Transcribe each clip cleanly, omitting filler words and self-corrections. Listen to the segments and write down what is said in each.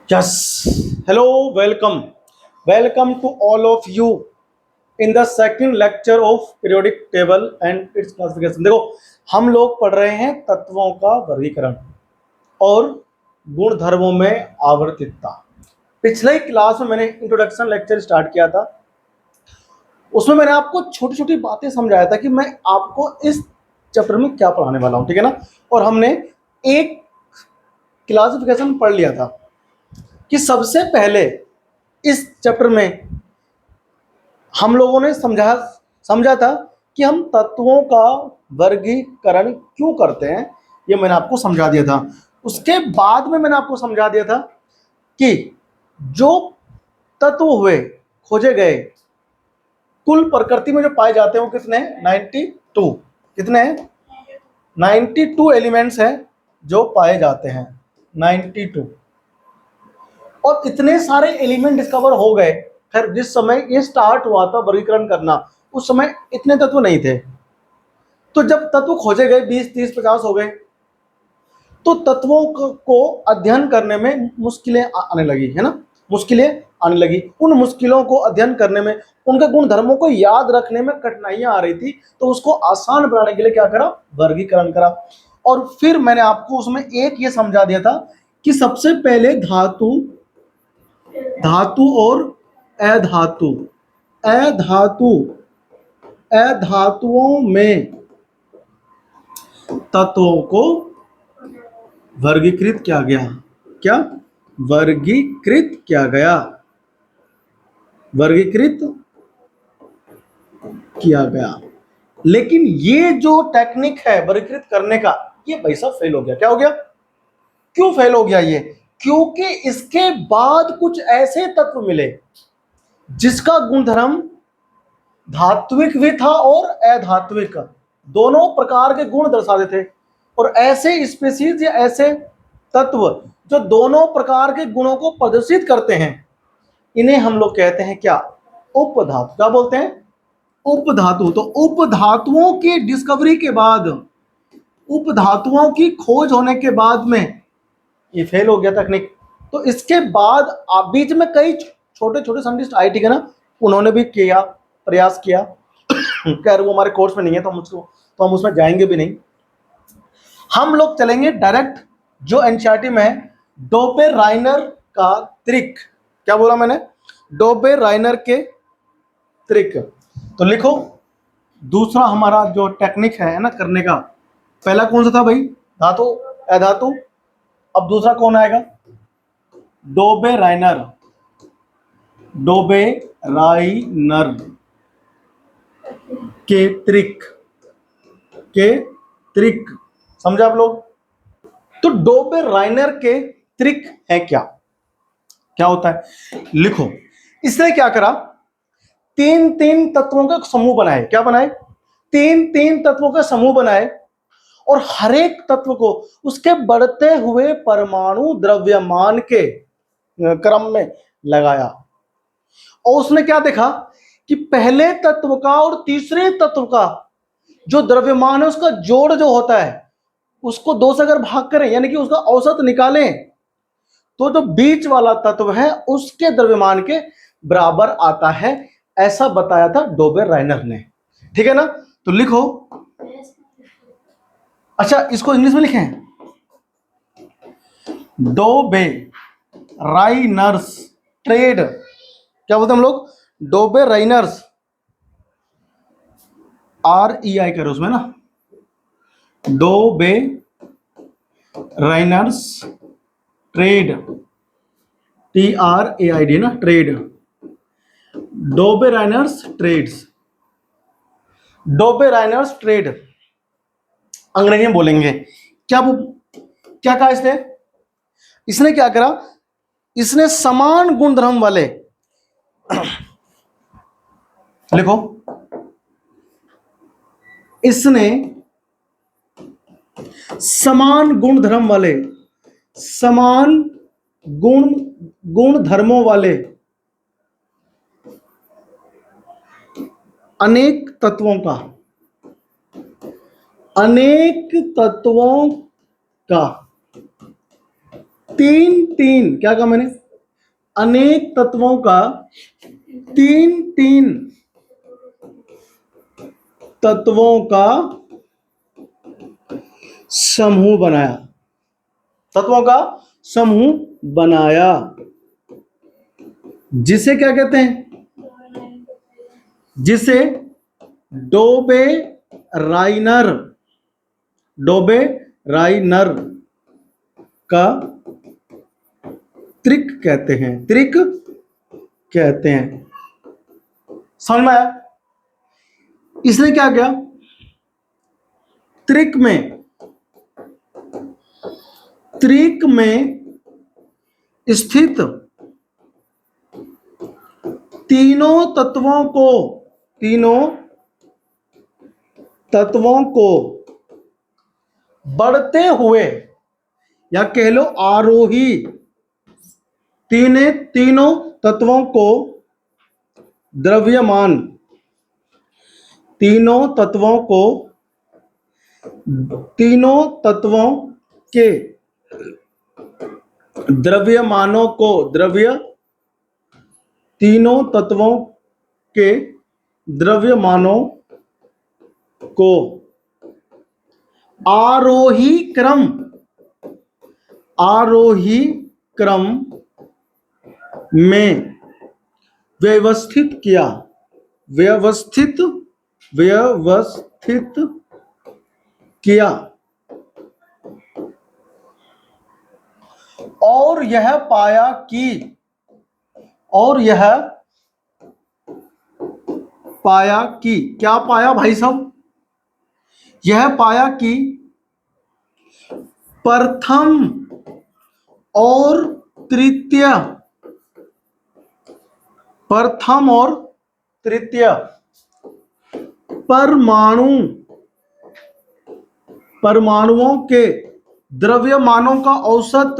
Yes. Hello, welcome. Welcome to all of you in the second lecture of periodic table and its classification. देखो, हम लोग पढ़ रहे हैं तत्वों का वर्गीकरण और गुण धर्मों में आवर्तितता। पिछले क्लास में मैंने इंट्रोडक्शन लेक्चर स्टार्ट किया था। उसमें मैंने आपको छोटी छोटी बातें समझाया था कि मैं आपको इस चैप्टर में क्या पढ़ाने वाला हूँ, ठीक है ना। और हमने एक क्लासिफिकेशन पढ़ लिया था कि सबसे पहले इस चैप्टर में हम लोगों ने समझा था कि हम तत्वों का वर्गीकरण क्यों करते हैं, ये मैंने आपको समझा दिया था। उसके बाद में मैंने आपको समझा दिया था कि जो तत्व हुए खोजे गए कुल प्रकृति में जो पाए जाते हैं वो कितने हैं? 92। कितने हैं? 92 एलिमेंट्स हैं जो पाए जाते हैं, 92। और इतने सारे एलिमेंट डिस्कवर हो गए। खैर, जिस समय ये स्टार्ट हुआ था वर्गीकरण करना, उस समय इतने तत्व नहीं थे। तो जब तत्व खोजे गए 20, 30, 50 हो गए, तो तत्वों को अध्ययन करने में मुश्किलें आने लगी, है ना। मुश्किलें आने लगी। उन मुश्किलों को अध्ययन करने में, उनके गुण धर्मों को याद रखने में कठिनाइयां आ रही थी। तो उसको आसान बनाने के लिए क्या करा? वर्गीकरण करा। और फिर मैंने आपको उसमें एक ये समझा दिया था कि सबसे पहले धातु और अधातु अधातु अधातुओं में तत्वों को वर्गीकृत किया गया। क्या? वर्गीकृत किया गया। वर्गीकृत किया गया। लेकिन ये जो टेक्निक है वर्गीकृत करने का, ये भाई साहब फेल हो गया। क्या हो गया? क्यों फेल हो गया ये? क्योंकि इसके बाद कुछ ऐसे तत्व मिले जिसका गुणधर्म धात्विक भी था और अधात्विक, दोनों प्रकार के गुण दर्शाते थे। और ऐसे स्पीशीज या ऐसे तत्व जो दोनों प्रकार के गुणों को प्रदर्शित करते हैं, इन्हें हम लोग कहते हैं क्या? उपधातु। क्या बोलते हैं? उपधातु। तो उपधातुओं की डिस्कवरी के बाद, उपधातुओं की खोज होने के बाद में ये फेल हो गया तकनीक। तो इसके बाद बीच में कई छोटे छोटे साइंटिस्ट आए, ठीक है ना, उन्होंने भी किया, प्रयास किया। खैर, वो हमारे कोर्स में नहीं है तो हम उसमें जाएंगे भी नहीं। हम लोग चलेंगे डायरेक्ट जो एनसीईआरटी में है, डोबे राइनर का त्रिक। क्या बोला मैंने? डोबे राइनर के त्रिक। तो लिखो, दूसरा हमारा जो टेक्निक है ना करने का, पहला कौन सा था भाई? धातु अधातु। अब दूसरा कौन आएगा? डोबे राइनर। डोबे राइनर के त्रिक। के त्रिक समझे आप लोग? तो डोबे राइनर के त्रिक है क्या? क्या होता है? लिखो, इसने क्या करा? तीन तीन तत्वों का समूह बनाए। क्या बनाए? तीन तीन तत्वों का समूह बनाए और हर एक तत्व को उसके बढ़ते हुए परमाणु द्रव्यमान के क्रम में लगाया। और उसने क्या देखा कि पहले तत्व का और तीसरे तत्व का जो द्रव्यमान है उसका जोड़ जो होता है, उसको दो से अगर भाग करें, यानी कि उसका औसत निकालें, तो जो बीच वाला तत्व है उसके द्रव्यमान के बराबर आता है। ऐसा बताया था डोबे राइनर ने, ठीक है ना। तो लिखो, अच्छा इसको इंग्लिश में लिखें, डोबे राइनर्स ट्रेड। क्या बोलते हैं हम लोग? डोबे राइनर्स, REI करो उसमें ना, डोबे राइनर्स ट्रेड, TRAID ना, ट्रेड। डोबे राइनर्स ट्रेड्स, डोबे राइनर्स ट्रेड अंग्रेजी में बोलेंगे। क्या कहा इसने? इसने क्या करा? इसने समान गुणधर्म वाले लिखो, इसने समान गुणधर्म वाले, समान गुण धर्मों वाले अनेक तत्वों का, अनेक तत्वों का तीन तीन, क्या कहा मैंने, अनेक तत्वों का तीन तीन तत्वों का समूह बनाया, तत्वों का समूह बनाया, जिसे क्या कहते हैं, जिसे डोबे राइनर, डोबे राइनर का त्रिक कहते हैं, त्रिक कहते हैं। समझ में आया? इसने क्या किया, त्रिक में स्थित तीनों तत्वों को बढ़ते हुए, या कह लो आरोही, तीनों तत्वों को द्रव्यमान, तीनों तत्वों के द्रव्यमानों को, तीनों तत्वों के द्रव्यमानों को आरोही क्रम में व्यवस्थित किया, और यह पाया कि क्या पाया भाई साहब, यह पाया कि प्रथम और तृतीय परमाणुओं के द्रव्यमानों का औसत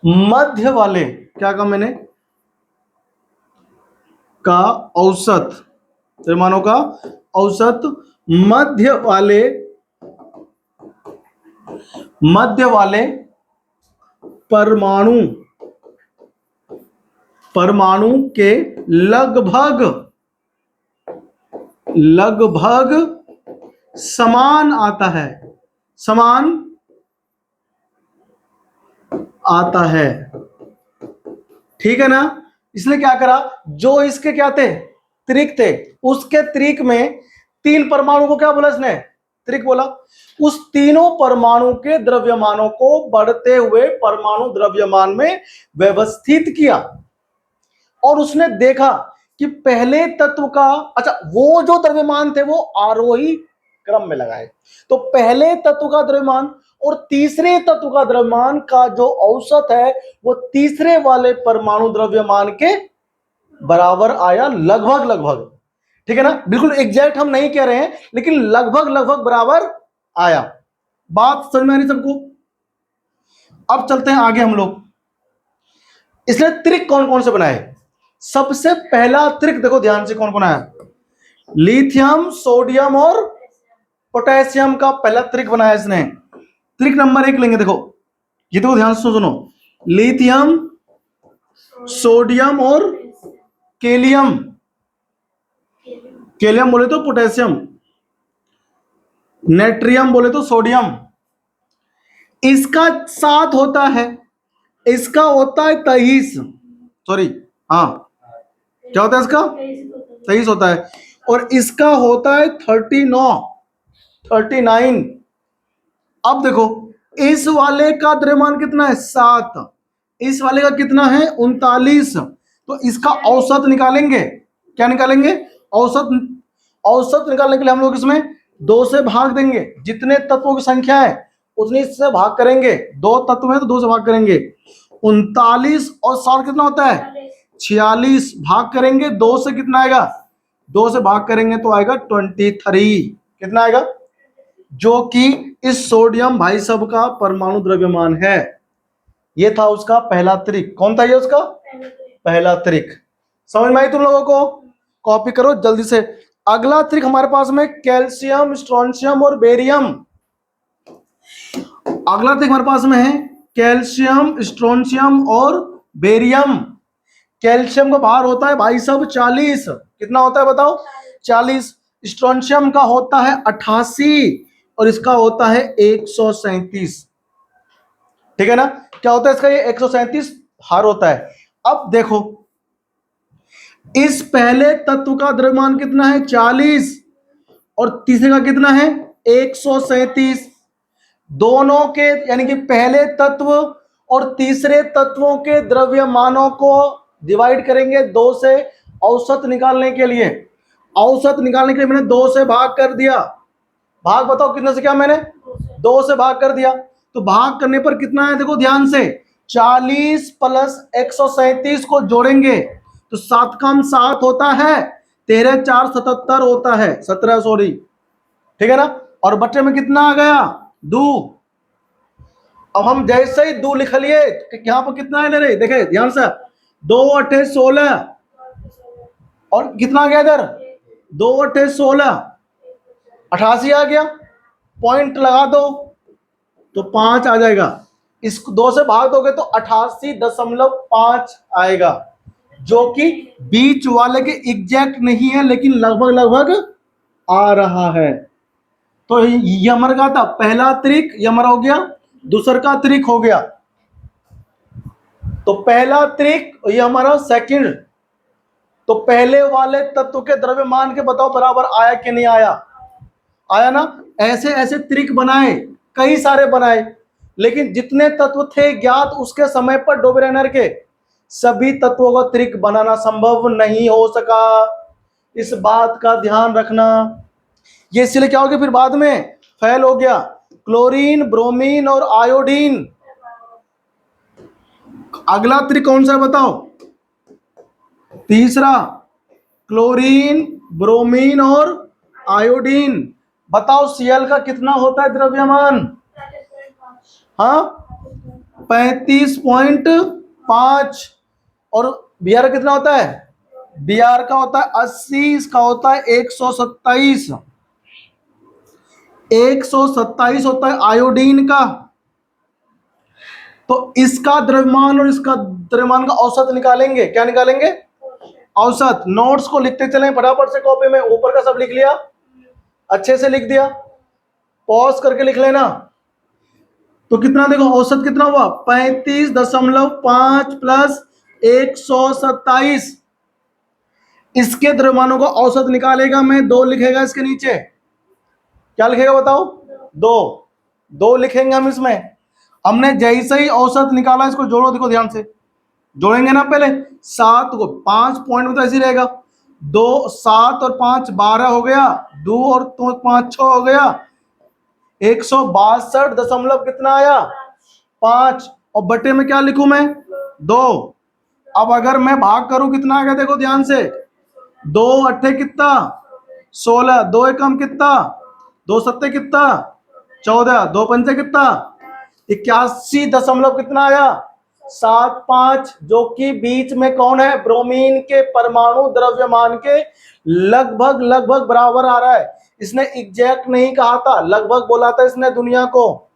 मध्य वाले, क्या कहा मैंने, का औसत, द्रव्यमानों का औसत मध्य वाले परमाणु के लगभग समान आता है, ठीक है ना। इसलिए क्या करा, जो इसके क्या थे, त्रिक थे, उसके त्रिक में तीन परमाणु को क्या बोला इसने, त्रिक बोला। उस तीनों परमाणु के द्रव्यमानों को बढ़ते हुए परमाणु द्रव्यमान में व्यवस्थित किया, और उसने देखा कि पहले तत्व का, अच्छा वो जो द्रव्यमान थे वो आरोही क्रम में लगाए, तो पहले तत्व का द्रव्यमान और तीसरे तत्व का द्रव्यमान का जो औसत है वो तीसरे वाले परमाणु द्रव्यमान के बराबर आया, लगभग, ठीक है ना। बिल्कुल एग्जैक्ट हम नहीं कह रहे हैं, लेकिन लगभग बराबर आया। बात समझ में आ रही सबको? अब चलते हैं आगे हम लोग। इसलिए त्रिक कौन कौन से बनाए, सबसे पहला त्रिक देखो ध्यान से, कौन कौन आया, लिथियम, सोडियम और पोटेशियम का पहला त्रिक बनाया इसने। त्रिक नंबर 1 लेंगे, देखो ये देखो ध्यान से सुनो, लिथियम, सोडियम और कैलियम, कैलियम बोले तो पोटेशियम, नेट्रियम बोले तो सोडियम, इसका 7 होता है, इसका होता है 23, सॉरी हाँ क्या होता है इसका, 23 होता है, और इसका होता है 39। अब देखो इस वाले का द्रव्यमान कितना है, 7, इस वाले का कितना है, 39, तो इसका औसत निकालेंगे, क्या निकालेंगे, औसत निकालने के लिए हम लोग इसमें 2 से भाग देंगे, जितने तत्वों की संख्या है उतनी से भाग करेंगे, 2 तत्व है तो 2 से भाग करेंगे, 39 और 7 कितना होता है, 46, भाग करेंगे 2 से, कितना आएगा, 2 से भाग करेंगे तो आएगा 23, कितना आएगा, जो कि इस सोडियम भाई सब का परमाणु द्रव्यमान है। ये था उसका पहला त्रिक। कौन था ये उसका पहला त्रिक? समझ में आई तुम लोगों को? कॉपी करो जल्दी से, अगला त्रिक हमारे पास में कैल्शियम, स्ट्रोंशियम और बेरियम। अगला त्रिक हमारे पास में है कैल्शियम, स्ट्रोंशियम और बेरियम। कैल्शियम का भार होता है भाई साहब 40। कितना होता है बताओ? 40। स्ट्रोंशियम का होता है 88 और इसका होता है 137। ठीक है ना? क्या होता है इसका? ये 137 भार होता है। अब देखो, इस पहले तत्व का द्रव्यमान कितना है? 40 और तीसरे का कितना है? 137। दोनों के यानी कि पहले तत्व और तीसरे तत्वों के द्रव्यमानों को डिवाइड करेंगे 2 से औसत निकालने के लिए। औसत निकालने के लिए मैंने 2 से भाग कर दिया। भाग बताओ कितने से? क्या मैंने 2 से भाग कर दिया। तो भाग करने पर कितना है? देखो ध्यान से, 40 प्लस 137 को जोड़ेंगे तो 7 का 7 होता है, 13 4 77 होता है, 17 सॉरी। ठीक है ना? और बच्चे में कितना आ गया? 2। अब हम जैसे ही 2 लिख लिए, यहां पर कितना है मेरे? देखे ध्यान से, 2 8 16 और कितना आ गया इधर? 2 8 16, 88 आ गया। पॉइंट लगा दो तो 5 आ जाएगा। इसको 2 से भाग दोगे तो 88.5 आएगा, जो कि बीच वाले के एग्जैक्ट नहीं है लेकिन लगभग लगभग आ रहा है। तो ये हमारा क्या था? पहला त्रिक ये हमारा हो गया, दूसरा का त्रिक हो गया। तो पहला त्रिक ये हमारा सेकंड। तो पहले वाले तत्व के द्रव्यमान के बताओ बराबर आया कि नहीं आया? आया ना? ऐसे ऐसे त्रिक बनाए, कई सारे बनाए, लेकिन जितने तत्व थे ज्ञात उसके समय पर डोबरेनर के, सभी तत्वों का त्रिक बनाना संभव नहीं हो सका। इस बात का ध्यान रखना। ये इसलिए क्या हो गया फिर बाद में? फेल हो गया। क्लोरीन, ब्रोमीन और आयोडीन। अगला त्रिक कौन सा है बताओ? तीसरा, क्लोरीन, ब्रोमीन और आयोडीन। बताओ Cl का कितना होता है द्रव्यमान? हाँ, 35.5। और Br का कितना होता है? Br का होता है 80, इसका होता है 127। 127 होता है आयोडीन का। तो इसका द्रव्यमान और इसका द्रव्यमान का औसत निकालेंगे। क्या निकालेंगे? औसत। नोट्स को लिखते चलें फटाफट से कॉपी में। ऊपर का सब लिख लिया? अच्छे से लिख दिया? पॉज करके लिख लेना। तो कितना देखो औसत कितना हुआ? 35.5 प्लस 127। इसके द्रव्यमानों का औसत निकालेगा मैं, 2 लिखेगा इसके नीचे। क्या लिखेगा बताओ? 2 लिखेंगे हम इसमें। हमने जैसे ही औसत निकाला, इसको जोड़ो, देखो ध्यान से जोड़ेंगे ना। पहले 7 को 5 पॉइंट में तो ऐसे ही रहेगा। 2 7 और 5 12 हो गया, 2 और 5 6 हो गया, 162 दशमलव कितना आया? 5। और बटे में क्या लिखूं मैं? 2। अब अगर मैं भाग करूं कितना आ गया? देखो ध्यान से, 2 अट्ठे कितना? 16, 2 एकम कितना? 2 सत्ते कितना? 14, 2 पंचे कितना? 81 दशमलव कितना आया? 75, जो कि बीच में कौन है? ब्रोमीन के परमाणु द्रव्यमान के लगभग लगभग बराबर आ रहा है। इसने एग्जैक्ट नहीं कहा था, लगभग बोला था इसने दुनिया को।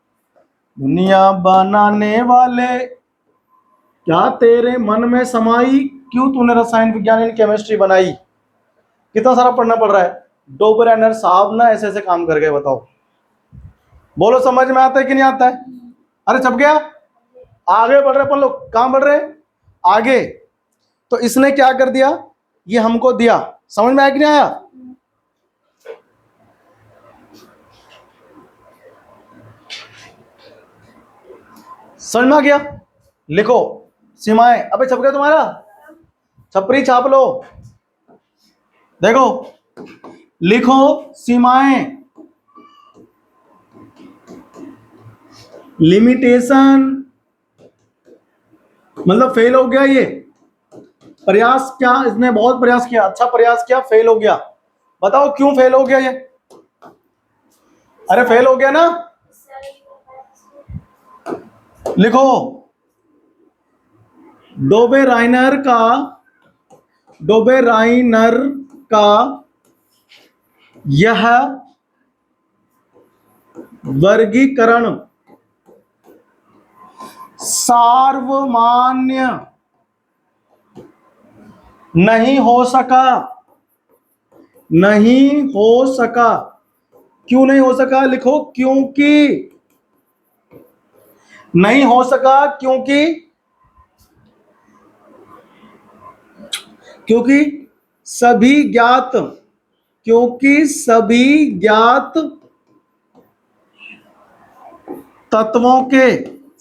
दुनिया बनाने वाले, क्या तेरे मन में समाई, क्यों तूने रसायन विज्ञान यानी केमिस्ट्री बनाई? कितना सारा पढ़ना पड़ रहा है। डोबरेनर साहब ना ऐसे ऐसे काम कर गए। बताओ, बोलो समझ में आता है कि नहीं आता है? अरे छप गया। आगे बढ़ रहे अपन लोग। कहां बढ़ रहे हैं? आगे। तो इसने क्या कर दिया? ये हमको दिया। समझ में आया कि नहीं आया? समझ में आ गया? लिखो सीमाएं। अबे छप गया तुम्हारा? छपरी छाप लो। देखो, लिखो सीमाएं। लिमिटेशन मतलब फेल हो गया। ये प्रयास, क्या इसने बहुत प्रयास किया, अच्छा प्रयास किया, फेल हो गया। बताओ क्यों फेल हो गया ये? अरे फेल हो गया ना? लिखो, डोबेराइनर का यह वर्गीकरण सार्वमान्य नहीं हो सका। नहीं हो सका। क्यों नहीं हो सका? लिखो, क्योंकि नहीं हो सका, क्योंकि सभी ज्ञात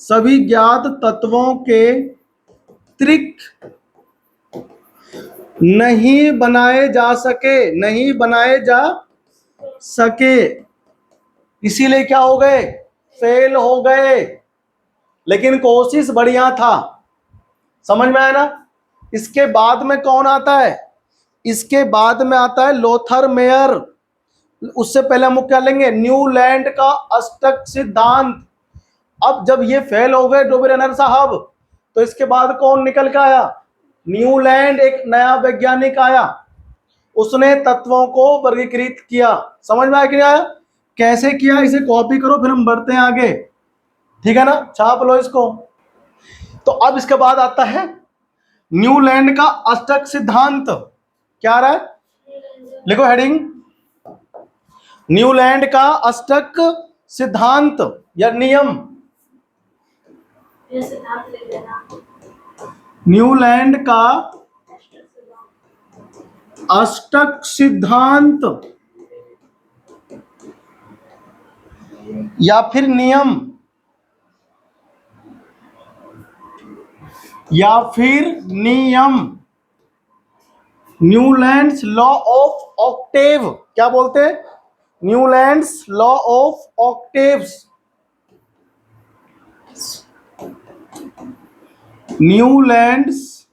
सभी ज्ञात तत्वों के त्रिक नहीं बनाए जा सके, इसीलिए क्या हो गए? फेल हो गए। लेकिन कोशिश बढ़िया था। समझ में आया ना? इसके बाद में कौन आता है? इसके बाद में आता है लोथर मेयर। उससे पहले हम क्या लेंगे? न्यूलैंड का अष्टक सिद्धांत। अब जब ये फेल हो गए डोबेरेनर साहब, तो इसके बाद कौन निकल के आया? न्यूलैंड, एक नया वैज्ञानिक आया। उसने तत्वों को वर्गीकृत किया। समझ में आया कि नहीं आया? कैसे किया, इसे कॉपी करो, फिर हम बढ़ते हैं आगे। ठीक है ना? छाप लो इसको। तो अब इसके बाद आता है न्यूलैंड का अष्टक सिद्धांत। क्या आ रहा है? लिखो हेडिंग, न्यूलैंड का अष्टक सिद्धांत या नियम। न्यूलैंड का अष्टक सिद्धांत या फिर नियम, न्यूलैंड्स लॉ ऑफ ऑक्टेव। क्या बोलते हैं? Newlands law of octaves. Newlands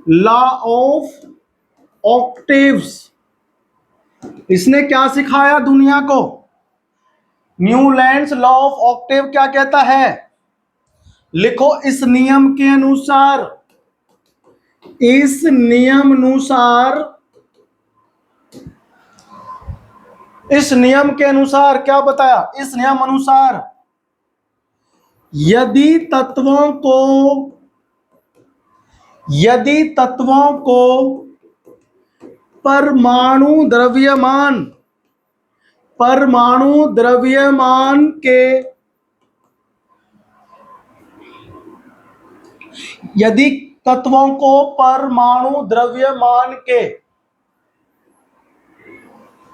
law of octaves. इसने क्या सिखाया दुनिया को? न्यूलैंड्स लॉ ऑफ ऑक्टेव क्या कहता है? लिखो, इस नियम के अनुसार क्या बताया? इस नियम अनुसार यदि तत्वों को परमाणु द्रव्यमान के यदि तत्वों को परमाणु द्रव्यमान के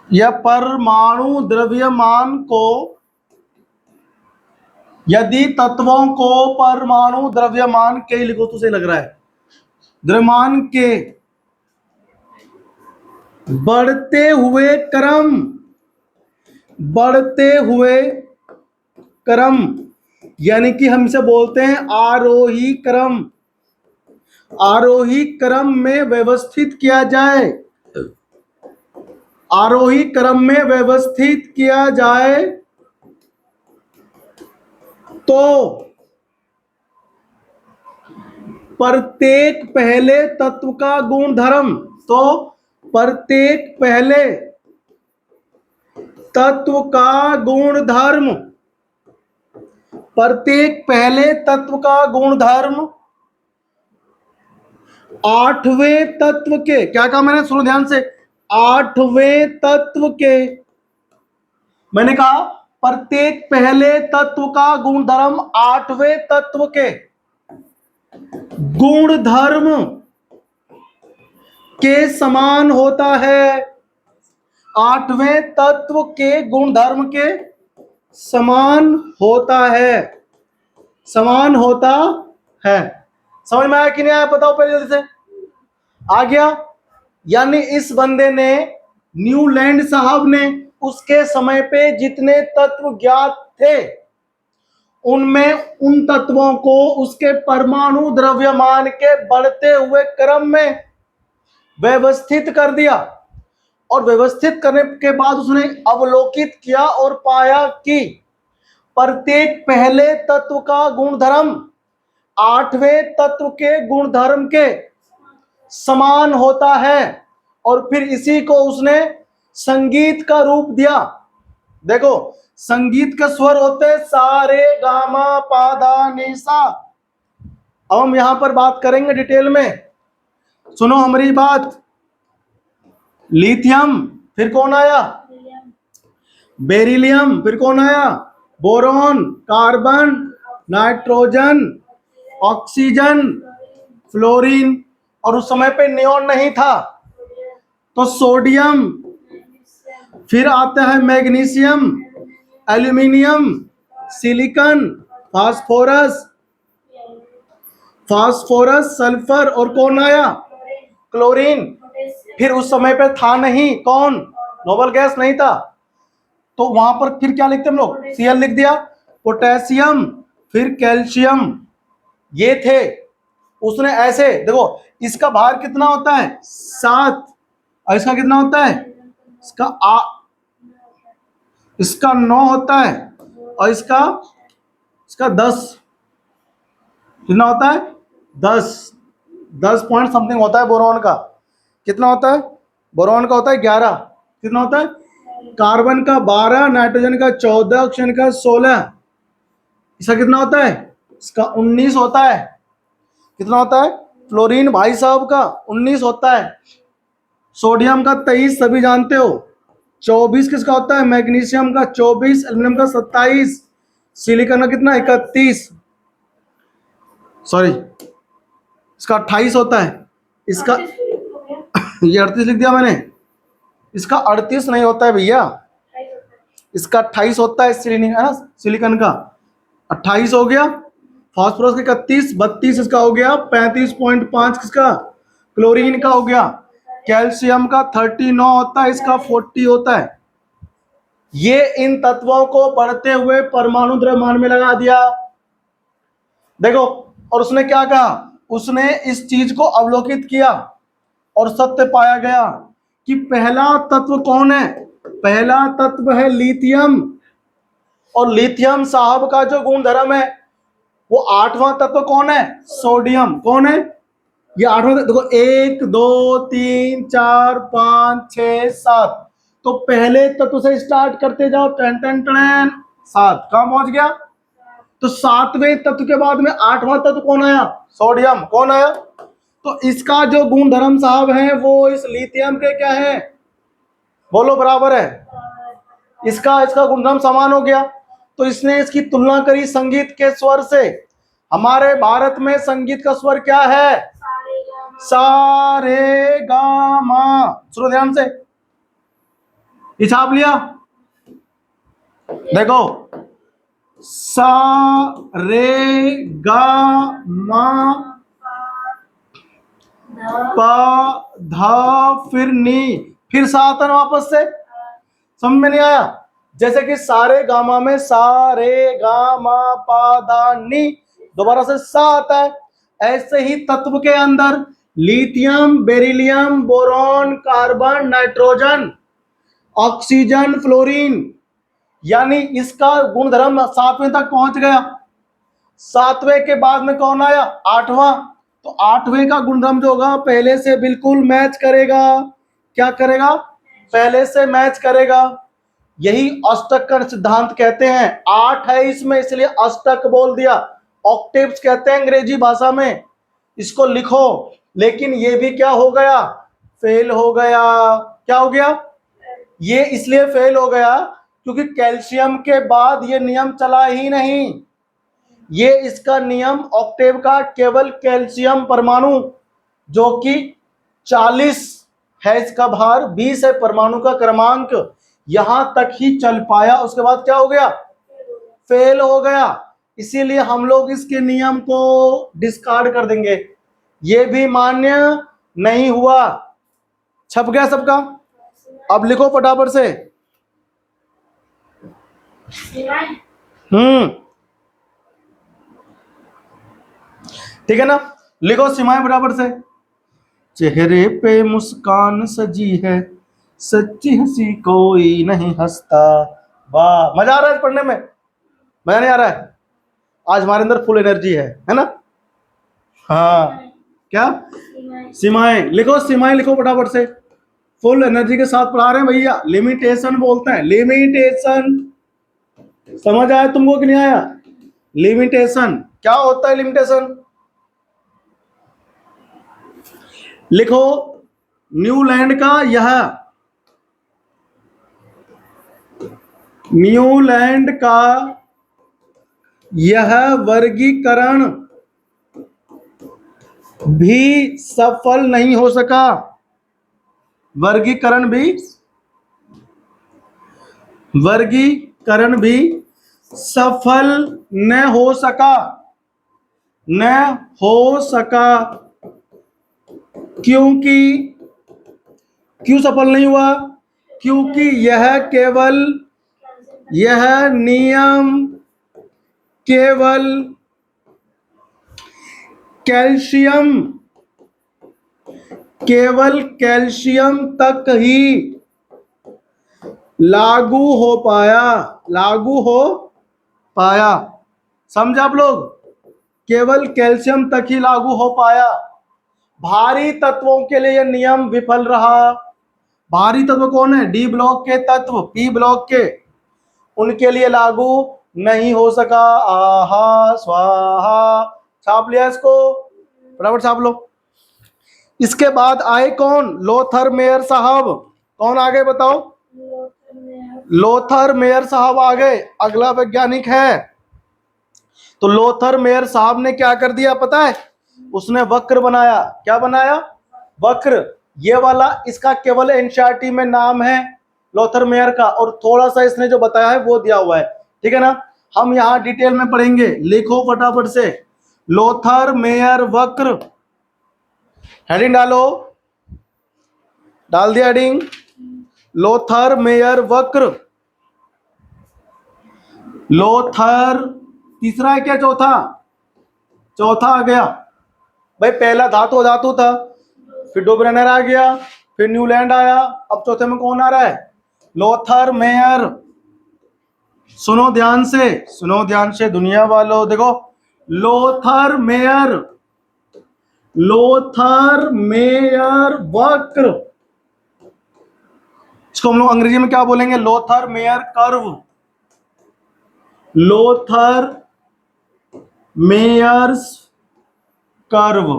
या परमाणु द्रव्यमान को यदि तत्वों को परमाणु द्रव्यमान के, लिखो तो सही लग रहा है, द्रव्यमान के बढ़ते हुए क्रम यानी कि हम इसे बोलते हैं आरोही क्रम में व्यवस्थित किया जाए तो प्रत्येक पहले तत्व का गुणधर्म आठवें तत्व के, क्या कहा मैंने? सुनो ध्यान से। आठवें तत्व के, मैंने कहा प्रत्येक पहले तत्व का गुणधर्म आठवें तत्व के गुणधर्म के समान होता है। आठवें तत्व के गुणधर्म के समान होता है। समझ में आया कि नहीं आया? बताओ पहले जल्दी से। आ गया? यानी इस बंदे ने, न्यूलैंड साहब ने, उसके समय पे जितने तत्व ज्ञात थे उनमें उन तत्वों को उसके परमाणु द्रव्यमान के बढ़ते हुए क्रम में व्यवस्थित कर दिया। और व्यवस्थित करने के बाद उसने अवलोकित किया और पाया कि प्रत्येक पहले तत्व का गुणधर्म आठवें तत्व के गुणधर्म के समान होता है। और फिर इसी को उसने संगीत का रूप दिया। देखो संगीत के स्वर होते हैं सा रे गा मा पा धा नि सा। अब हम यहां पर बात करेंगे डिटेल में, सुनो हमारी बात। लिथियम, फिर कौन आया? बेरिलियम, फिर कौन आया? Boron, carbon, nitrogen, oxygen, fluorine, और उस समय पे नियोन नहीं था तो सोडियम, फिर आता है magnesium, aluminium, silicon, phosphorus, sulphur, और कौन आया? क्लोरीन। फिर उस समय पे था नहीं, कौन? नोबल गैस नहीं था, तो वहां पर फिर क्या लिखते हम लोग? Cl लिख दिया। पोटेशियम, फिर कैल्शियम, ये थे। उसने ऐसे देखो, इसका भार कितना होता है? 7, और इसका कितना होता है? इसका 9 होता है, और इसका 10। कितना होता है? 10 पॉइंट समथिंग होता है बोरॉन का। कितना होता है? बोरॉन का होता है 11। कितना होता है? कार्बन का 12, नाइट्रोजन का 14, ऑक्सीजन का 16। इसका कितना होता है? इसका 19 होता है। कितना होता है? फ्लोरीन भाई साहब का 19 होता है। सोडियम का 23 सभी जानते हो। 24 किसका होता है? मैग्नीशियम का 24, एल्यूमिनियम का 27, सिलिकॉन का कितना? 31, सॉरी इसका 28 होता है। इसका ये 38 लिख दिया मैंने, इसका 38 नहीं होता है भैया, इसका 28 होता है। सिलिकॉन का 28 हो गया, फास्फोरस का 31, 32 इसका हो गया, 35.5 किसका? क्लोरीन का हो गया। कैल्शियम का 39 होता है, इसका 40 होता है। ये इन तत्वों को बढ़ते हुए परमाणु द्रव्यमान में लगा दिया। देखो, और उसने क्या कहा? उसने इस चीज को अवलोकित किया और सत्य पाया गया कि पहला तत्व कौन है? पहला तत्व है लिथियम। और लिथियम साहब का जो गुणधर्म है वो 8वां तत्व कौन है? सोडियम। कौन है ये 8वां? देखो 1 2 3 4 5 6 7, तो पहले तत्व से स्टार्ट करते जाओ, टन टन टन 7 कहां पहुंच गया? तो 7वें तत्व के बाद में 8वां तत्व कौन आया? सोडियम। कौन आया? तो इसका जो गुणधर्म साहब है वो इस लिथियम के क्या है? बोलो बराबर है। इसका गुणधर्म समान हो गया, तो इसने इसकी तुलना करी संगीत के स्वर से। हमारे भारत में संगीत का स्वर क्या है? सा रे गा मा। सुनो ध्यान से, ये छाप लिया। देखो सा रे गा मा पा धा, फिर नी, फिर सा आता है वापस से। समझ में नहीं आया? जैसे कि सारे गामा में सा रे गा मा पा धा नी, दोबारा से सा आता है। ऐसे ही तत्व के अंदर lithium, beryllium, boron, carbon, nitrogen, oxygen, fluorine, यानी इसका गुणधर्म 7वें तक पहुंच गया। 7वें के बाद में कौन आया? 8वां। तो 8वें का गुणधर्म जो होगा पहले से बिल्कुल मैच करेगा। क्या करेगा? पहले से मैच करेगा। यही अष्टक का सिद्धांत कहते हैं। 8 है इसमें, इसलिए अष्टक बोल दिया। ऑक्टेव्स कहते हैं अंग्रेजी भाषा में, इसको लिखो। लेकिन ये भी क्या हो गया? फेल हो गया। क्या हो गया? ये इसलिए फेल हो गया क्योंकि कैल्शियम के बाद ये नियम चला ही नहीं। ये इसका नियम ऑक्टेव का केवल कैल्शियम परमाणु जो कि 40 है, इसका भार 20 है परमाणु का क्रमांक, यहां तक ही चल पाया। उसके बाद क्या हो गया? फेल हो गया। इसीलिए हम लोग इसके नियम को डिस्कार्ड कर देंगे। ये भी मान्य नहीं हुआ। छप गया सबका? अब लिखो फटाफट से। ठीक है ना? लिखो सीमाएं बराबर से। चेहरे पे मुस्कान सजी है, सच्ची हंसी कोई नहीं हंसता। वाह, मजा आ रहा है पढ़ने में? मजा नहीं आ रहा है? आज हमारे अंदर फुल एनर्जी है ना? हाँ, क्या सीमाएं? लिखो सीमाएं, लिखो फटाफट से। फुल एनर्जी के साथ पढ़ा रहे हैं भैया। लिमिटेशन बोलते हैं, लिमिटेशन। समझ आया तुमको कि नहीं आया? लिमिटेशन क्या होता है? लिमिटेशन लिखो। न्यूलैंड का यह, न्यूलैंड का यह वर्गीकरण भी सफल नहीं हो सका। वर्गीकरण भी सफल न हो सका, न हो सका। क्योंकि, क्यों सफल नहीं हुआ? क्योंकि यह नियम केवल कैल्शियम तक ही लागू हो पाया। समझे आप लोग? केवल कैल्शियम तक ही लागू हो पाया। भारी तत्वों के लिए यह नियम विफल रहा। भारी तत्व कौन है? डी ब्लॉक के तत्व, पी ब्लॉक के, उनके लिए लागू नहीं हो सका। आहा स्वाहा। छाप लिया इसको, फटाफट छाप लो। इसके बाद आए कौन? लोथर मेयर साहब। कौन आ गए बताओ? लोथर मेयर साहब आ गए, अगला वैज्ञानिक है। तो लोथर मेयर साहब ने क्या कर दिया पता है? उसने वक्र बनाया। क्या बनाया? वक्र। ये वाला इसका केवल एनसीईआरटी में नाम है लोथर मेयर का, और थोड़ा सा इसने जो बताया है वो दिया हुआ है, ठीक है ना? हम यहां डिटेल में पढ़ेंगे। लिखो फटाफट से, लोथर मेयर वक्र। हेडिंग डालो, डाल दिया हेडिंग। लोथर मेयर वक्र। लोथर तीसरा है क्या? चौथा, चौथा आ गया भाई। पहला धातु धातु था, फिर डोब्रेनर आ गया, फिर न्यूलैंड आया, अब चौथे में कौन आ रहा है? Lothar Meyer. सुनो ध्यान से दुनिया वालों, देखो लोथर मेयर वक्र। इसको हम लोग अंग्रेजी में क्या बोलेंगे? Lothar Meyer curve. Lothar Meyer's curve,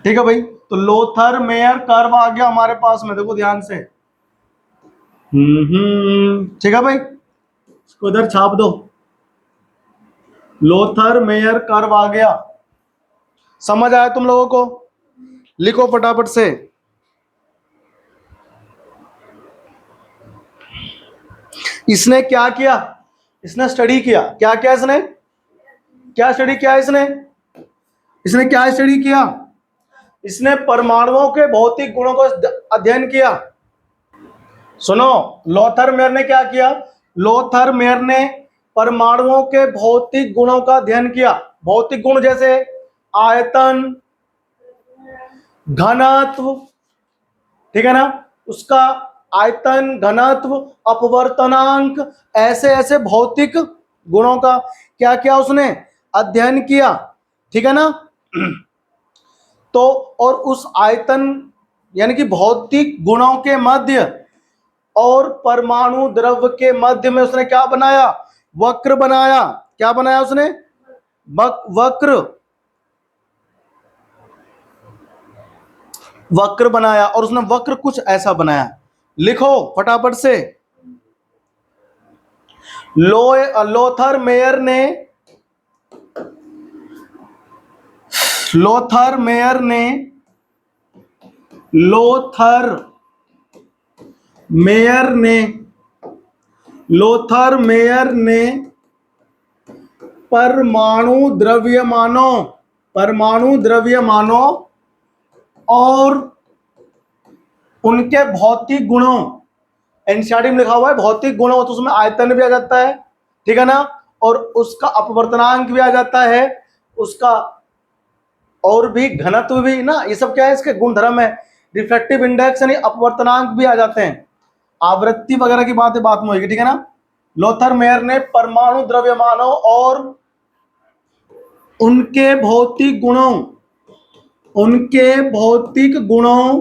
ठीक है भाई। तो लोथर मेयर कर्व आ गया हमारे पास में, देखो ध्यान से। ठीक है भाई, इसको इधर छाप दो। लोथर मेयर कर्व आ गया। समझ आया तुम लोगों को? लिखो फटाफट से। इसने क्या किया? इसने स्टडी किया। क्या क्या इसने क्या स्टडी किया? इसने क्या स्टडी किया? इसने परमाणुओं के भौतिक गुणों का अध्ययन किया। सुनो, लोथर मेयर ने क्या किया? लोथर मेयर ने परमाणुओं के भौतिक गुणों का अध्ययन किया। भौतिक गुण जैसे आयतन, घनत्व, ठीक है ना? उसका आयतन, घनत्व, अपवर्तनांक, ऐसे ऐसे भौतिक गुणों का क्या किया? उसने अध्ययन किया, ठीक है ना? तो और उस आयतन यानी कि भौतिक गुणों के मध्य और परमाणु द्रव्य के मध्य में उसने क्या बनाया? वक्र बनाया। क्या बनाया उसने? वक्र बनाया। और उसने वक्र कुछ ऐसा बनाया। लिखो फटाफट से। लोथर मेयर ने लोथर मेयर ने परमाणु द्रव्यमानों और उनके भौतिक गुणों, एनसीईआरटी में लिखा हुआ है भौतिक गुणों, तो उसमें आयतन भी आ जाता है, ठीक है ना? और उसका अपवर्तनांक भी आ जाता है, उसका और भी घनत्व भी ना, ये सब क्या है? इसके गुणधर्म है। रिफ्लेक्टिव इंडेक्स यानी अपवर्तनांक भी आ जाते हैं। आवृत्ति वगैरह की बात में होगी, ठीक है ना? लोथर मेयर ने परमाणु द्रव्यमानों और उनके भौतिक गुणों उनके भौतिक गुणों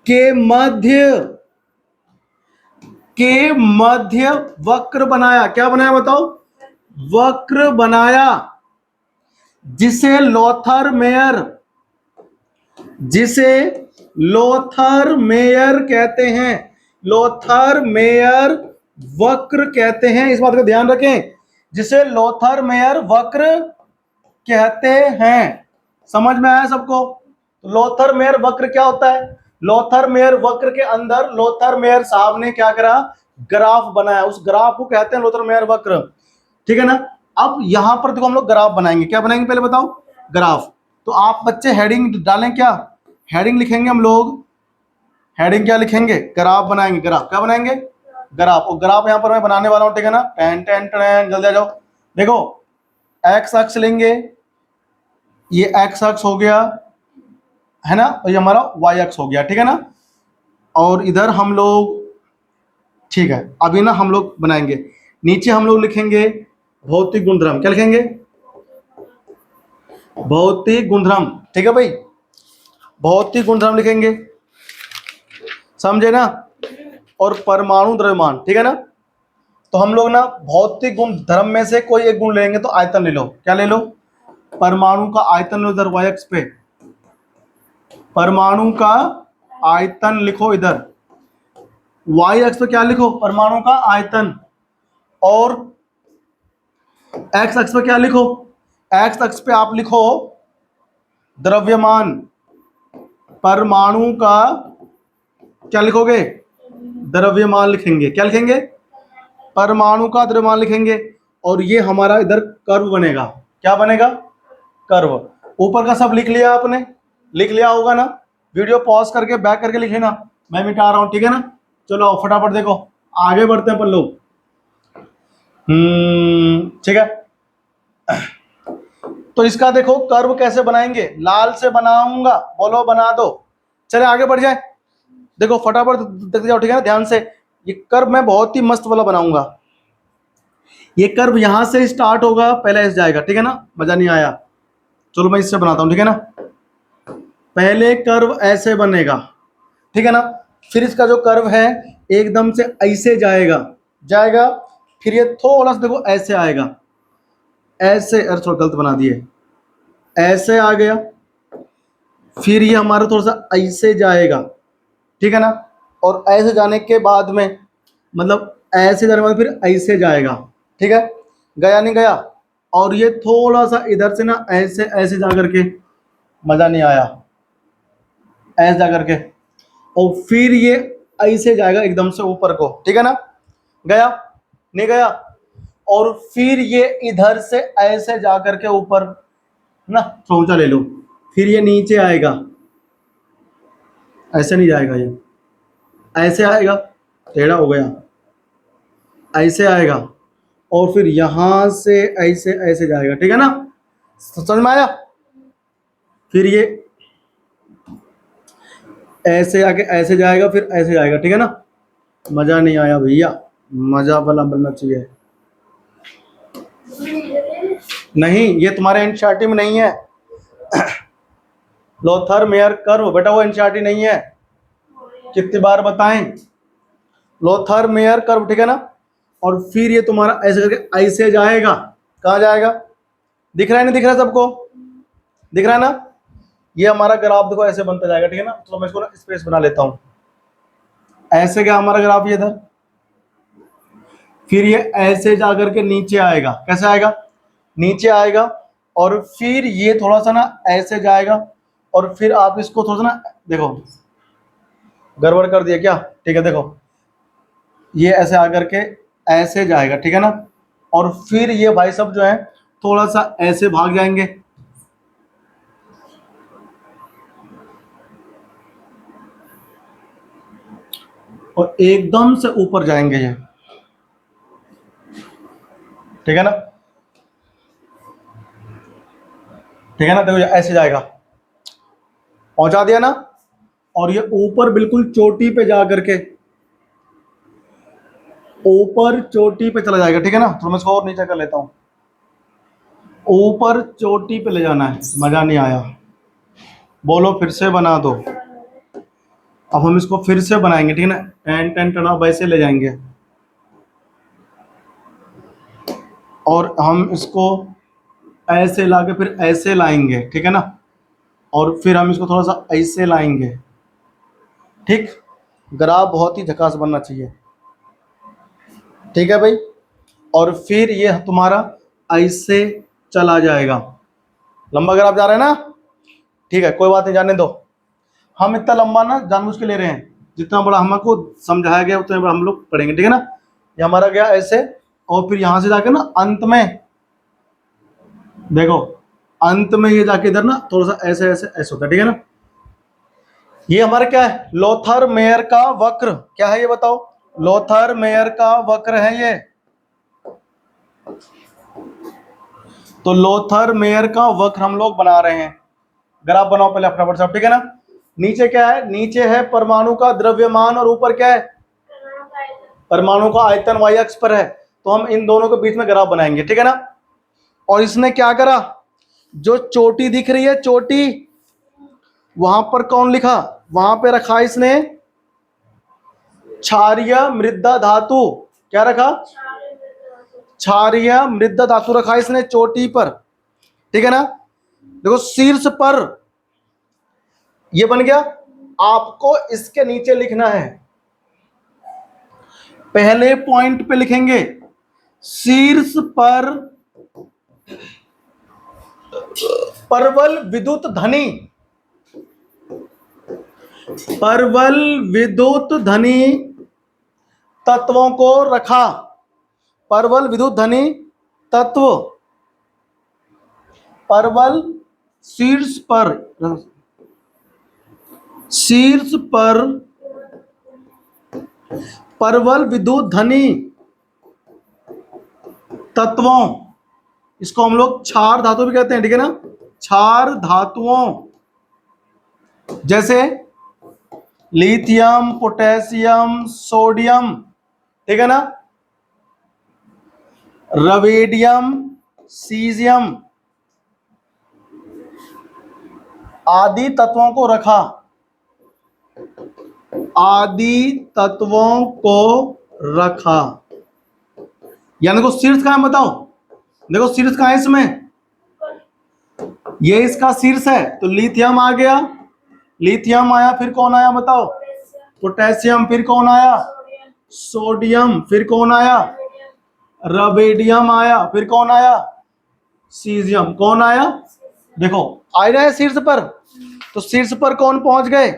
के मध्य वक्र बनाया। क्या बनाया बताओ? वक्र बनाया, जिसे लोथर मेयर कहते हैं। लोथर मेयर वक्र कहते हैं, इस बात का ध्यान रखें, जिसे लोथर मेयर वक्र कहते हैं। समझ में आया सबको? लोथर मेयर वक्र क्या होता है? लोथर मेयर वक्र के अंदर लोथर मेयर साहब ने क्या करा? ग्राफ बनाया, उस ग्राफ को कहते हैं लोथर मेयर वक्र। ठीक है ना? अब यहां पर देखो हम लोग ग्राफ बनाएंगे। क्या बनाएंगे पहले बताओ? ग्राफ। तो आप बच्चे हेडिंग डालें। क्या हेडिंग लिखेंगे हम लोग? हेडिंग क्या लिखेंगे? ग्राफ बनाएंगे। ग्राफ क्या बनाएंगे? ग्राफ। और ग्राफ यहां पर मैं बनाने वाला हूं। ठीक है ना? टेन टेन टेन, जल्दी आ जाओ। देखो एक्स अक्ष लेंगे, ये एक्स अक्ष हो गया है ना, और ये हमारा वाई अक्ष हो गया। ठीक है ना? और इधर हम लोग, ठीक है, अभी ना हम लोग बनाएंगे, नीचे हम लोग लिखेंगे भौतिक गुणधर्म। क्या लिखेंगे? भौतिक गुणधर्म। ठीक है भाई, भौतिक गुणधर्म लिखेंगे, समझे ना? और परमाणु द्रव्यमान। ठीक है ना? तो हम लोग ना भौतिक गुण धर्म में से कोई एक गुण लेंगे, तो आयतन ले लो। क्या ले लो? परमाणु का आयतन लो इधर वाई अक्ष पे। परमाणु का आयतन लिखो इधर, वाई अक्ष पे क्या लिखो? परमाणु का आयतन। और एक्स अक्ष पे क्या लिखो? एक्स अक्ष पे आप लिखो द्रव्यमान। परमाणु का क्या लिखोगे? द्रव्यमान लिखेंगे। क्या लिखेंगे? परमाणु का द्रव्यमान लिखेंगे। और ये हमारा इधर कर्व बनेगा। क्या बनेगा? कर्व। ऊपर का सब लिख लिया आपने? लिख लिया होगा ना? वीडियो पॉज करके बैक करके लिखे ना, मैं मिटा रहा हूं। ठीक है ना? चलो फटाफट देखो, आगे बढ़ते हैं अपन लोग। ठीक है, तो इसका देखो कर्व कैसे बनाएंगे। लाल से बनाऊंगा, बोलो बना दो। चले आगे बढ़ जाए, देखो फटाफट देखते जाओ। ठीक है ना? ध्यान से, ये कर्व मैं बहुत ही मस्त वाला बनाऊंगा। ये कर्व यहां से स्टार्ट होगा, पहले ऐसे जाएगा। ठीक है ना? मजा नहीं आया, चलो मैं इससे बनाता हूं। ठीक है ना? पहले कर्व ऐसे बनेगा। ठीक है ना? फिर इसका जो कर्व है एकदम से ऐसे जाएगा। फिर ये थोड़ा सा देखो ऐसे आएगा, ऐसे। अरे थोड़ा गलत बना दिए, ऐसे आ गया। फिर ये हमारा थोड़ा सा ऐसे जाएगा। ठीक है ना? और ऐसे जाने के बाद में, मतलब ऐसे जाने के बाद फिर ऐसे जाएगा। ठीक है? गया नहीं गया? और ये थोड़ा सा इधर से ना ऐसे ऐसे जा करके, मजा नहीं आया, ऐसे जा करके, और फिर ये ऐसे जाएगा एकदम से ऊपर को। ठीक है ना? गया नहीं गया? और फिर ये इधर से ऐसे जा करके ऊपर ना, थोड़ा ऊंचा ले लो। फिर ये नीचे आएगा, ऐसे नहीं जाएगा, ये ऐसे आएगा, टेढ़ा हो गया, ऐसे आएगा, और फिर यहां से ऐसे ऐसे जाएगा। ठीक है ना? समझ में आया? फिर ये ऐसे आके ऐसे जाएगा, फिर ऐसे जाएगा। ठीक है ना? मजा नहीं आया भैया, मजा वाला बनना चाहिए। नहीं, ये तुम्हारे एनसीईआरटी में नहीं है। लोथर मेयर कर्व बेटा, वो एनसीईआरटी नहीं है। कितनी बार बताएं? Lothar Meyer curve. ठीक है ना? और फिर ये तुम्हारा ऐसे करके ऐसे जाएगा। कहाँ जाएगा? दिख रहा है नहीं दिख रहा है सबको? दिख रहा है ना? ये हमारा ग्राफ देखो ऐसे बनता जाएगा। ठीक है ना? तो मैं इसको ना स्पेस बना लेता हूं। ऐसे क्या हमारा ग्राफ ये इधर, फिर ये ऐसे जाकर के नीचे आएगा। कैसे आएगा? नीचे आएगा, और फिर ये थोड़ा सा ना ऐसे जाएगा, और फिर आप इसको थोड़ा सा ना, देखो गड़बड़ कर दिया क्या? ठीक है, देखो ये ऐसे आकर के ऐसे जाएगा। ठीक है ना? और फिर ये भाई सब जो है थोड़ा सा ऐसे भाग जाएंगे, और एकदम से ऊपर जाएंगे ये। ठीक है ना? ठीक है ना? देखो ये ऐसे जाएगा, पहुंचा दिया ना? और ये ऊपर बिल्कुल चोटी पे जा करके, ऊपर चोटी पे चला जाएगा। ठीक है ना? तो मैं इसको और नीचे कर लेता हूं। ऊपर चोटी पे ले जाना है, मजा नहीं आया। बोलो फिर से बना दो। अब हम इसको फिर से बनाएंगे, ठीक है ना, टेन टेन टन अब ऐसे ले जाएंगे और हम इसको ऐसे लाके फिर ऐसे लाएंगे, ठीक है ना, और फिर हम इसको थोड़ा सा ऐसे लाएंगे। ठीक, ग्राफ बहुत ही झकास बनना चाहिए, ठीक है भाई। और फिर ये तुम्हारा ऐसे चला जाएगा, लंबा ग्राफ जा रहा है ना, ठीक है, कोई बात नहीं, जाने दो। हम इतना लंबा ना जानबूझ के ले रहे हैं, जितना बड़ा हमको समझाया गया उतना बड़ा हम लोग पढ़ेंगे, ठीक है ना। ये हमारा गया ऐसे, और फिर यहां से जाके ना अंत में देखो, अंत में ये जाके इधर ना थोड़ा सा ऐसे ऐसे ऐसे होता है, ठीक है ना। ये हमारा क्या है, लोथर मेयर का वक्र, क्या है ये बताओ, लोथर मेयर का वक्र है ये। तो लोथर मेयर का वक्र हम लोग बना रहे हैं। ग्राफ बनाओ पहले फटाफट से, ठीक है ना। नीचे क्या है, नीचे है परमाणु का द्रव्यमान और ऊपर क्या है, परमाणु का आयतन y अक्ष पर है। तो हम इन दोनों के बीच में ग्राफ बनाएंगे, ठीक है ना। और इसने क्या करा, जो चोटी दिख रही है, चोटी, वहां पर कौन लिखा, वहां पे रखा इसने क्षारीय मृदा धातु। क्या रखा, क्षारीय मृदा धातु रखा इसने चोटी पर, ठीक है ना। देखो शीर्ष पर ये बन गया, आपको इसके नीचे लिखना है, पहले पॉइंट पे लिखेंगे शीर्ष पर परवल विद्युत धनी, परवल विद्युत धनी तत्वों को रखा, परवल विद्युत धनी तत्व, परवल शीर्ष पर, शीर्ष पर परवल विद्युत धनी तत्वों, इसको हम लोग क्षार धातु भी कहते हैं, ठीक है ना, क्षार धातुओं, जैसे लिथियम, पोटेशियम, सोडियम, ठीक है ना, रवेडियम, सीजियम आदि तत्वों को रखा, आदि तत्वों को रखा। यानी को शीर्ष कहां है बताओ, देखो शीर्ष कहां है इसमें, ये इसका शीर्ष है, तो लिथियम आ गया, लिथियम आया, फिर कौन आया बताओ, पोटेशियम, फिर कौन आया, सोडियम, फिर कौन आया, रवेडियम आया, फिर कौन आया, सीजियम, कौन आया, देखो आ रहा है शीर्ष पर। तो शीर्ष पर कौन पहुंच गए,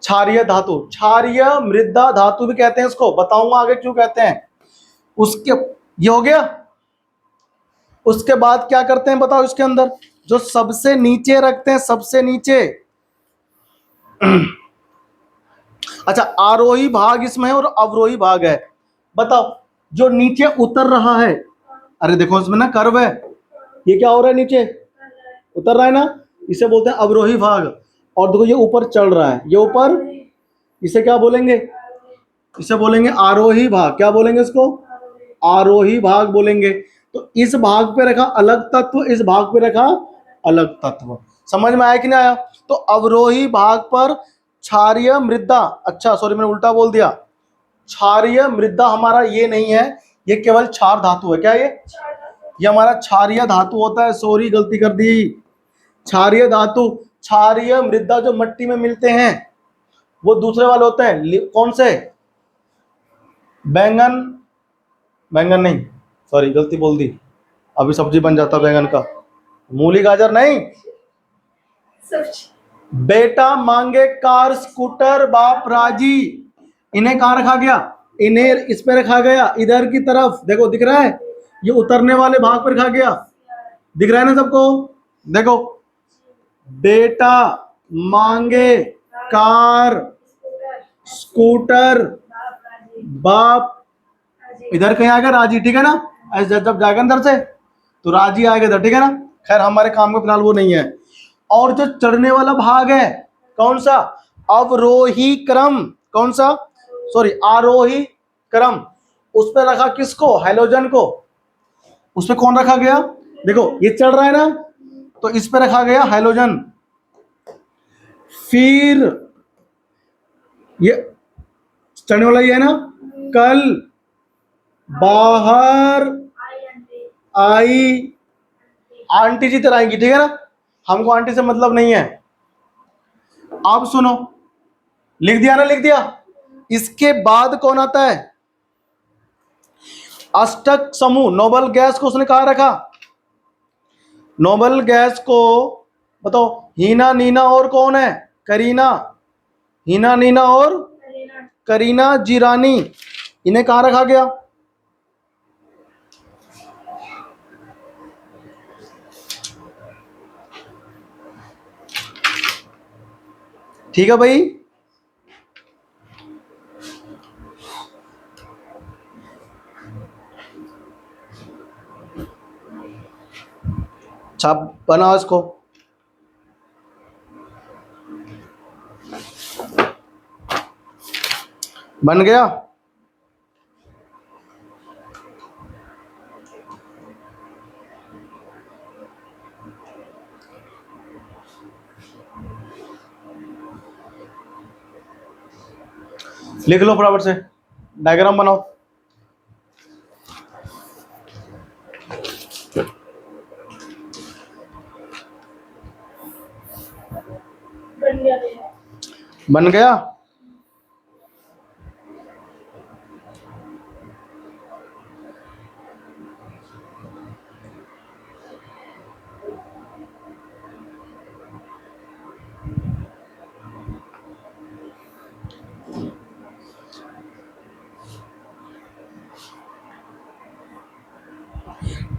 क्षारीय धातु, क्षारीय मृदा धातु भी कहते हैं इसको, बताऊंगा आगे क्यों कहते हैं। उसके ये हो गया, उसके बाद क्या करते हैं बताओ, इसके अंदर जो सबसे नीचे रखते हैं, सबसे नीचे अच्छा आरोही भाग इसमें है और अवरोही भाग है, बताओ जो नीचे उतर रहा है, अरे देखो इसमें ना कर्व है, ये क्या हो रहा है, नीचे उतर रहा है ना, इसे बोलते हैं अवरोही भाग। और देखो ये ऊपर चढ़ रहा है, ये ऊपर, इसे क्या बोलेंगे, इसे बोलेंगे आरोही भाग, क्या बोलेंगे इसको, आरोही भाग बोलेंगे। तो इस भाग पे रखा अलग तत्व, इस भाग पे रखा अलग तत्व, समझ में आया कि नहीं आया। तो अवरोही भाग पर क्षारीय मृदा, अच्छा सॉरी मैंने उल्टा बोल दिया, क्षारीय मृदा हमारा ये नहीं है, ये केवल क्षार धातु है, क्या ये हमारा क्षारीय धातु होता है, सॉरी गलती कर दी, क्षारीय धातु, क्षारीय मृदा जो मिट्टी में मिलते हैं वो दूसरे वाले होते हैं, कौन से, बैंगन, बैंगन नहीं, सॉरी गलती बोल दी, अभी सब्जी बन जाता बैंगन का, मूली गाजर नहीं, बेटा मांगे कार स्कूटर बाप राजी, इन्हें कहां रखा गया, इन्हें इस पे रखा गया, इधर की तरफ देखो दिख रहा है, ये उतरने वाले भाग पर रखा गया, दिख रहा है ना सबको, देखो बेटा मांगे कार स्कूटर बाप, इधर कहीं आएगा राजी, ठीक है ना, ऐसे जब जाएगा अंदर से तो राजी आएगा इधर, ठीक है ना। खैर हमारे काम में फिलहाल वो नहीं है। और जो चढ़ने वाला भाग है कौन सा, अवरोही क्रम, कौन सा, सॉरी आरोही क्रम, उस पर रखा किसको, हैलोजन को, उस पर कौन रखा गया, देखो ये चढ़ रहा है ना, तो इस पर रखा गया हैलोजन, फिर ये चढ़ने वाला ये है ना, कल बाहर आई, आंटी जी तरह आएंगी, ठीक है ना, हमको आंटी से मतलब नहीं है। अब सुनो, लिख दिया ना, लिख दिया। इसके बाद कौन आता है? अष्टक समूह। नोबल गैस को उसने कहा रखा? नोबल गैस को बताओ, हीना, नीना और कौन है? करीना। हीना, नीना और करीना जीरानी, इन्हें कहां रखा गया? ठीक है भाई, छाप बनाओ इसको। बन गया? लिख लो फटाफट से, डायग्राम बनाओ। बन गया?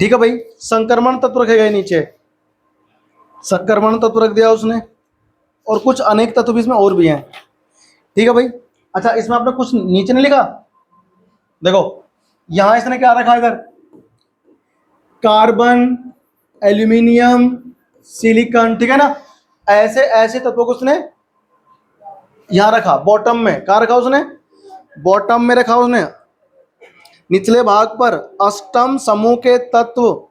ठीक है भाई, संक्रमण तत्व रखेगा नीचे, संक्रमण तत्व रख दिया उसने, और कुछ अनेक तत्व भी इसमें और भी हैं। ठीक है भाई। अच्छा, इसमें आपने कुछ नीचे नहीं लिखा? देखो यहां इसने क्या रखा, इधर कार्बन, एल्यूमिनियम, सिलिकॉन, ठीक है ना, ऐसे ऐसे तत्वों को उसने यहां रखा, बॉटम में। कहां रखा उसने? बॉटम में रखा उसने, निचले भाग पर। अष्टम समूह के तत्व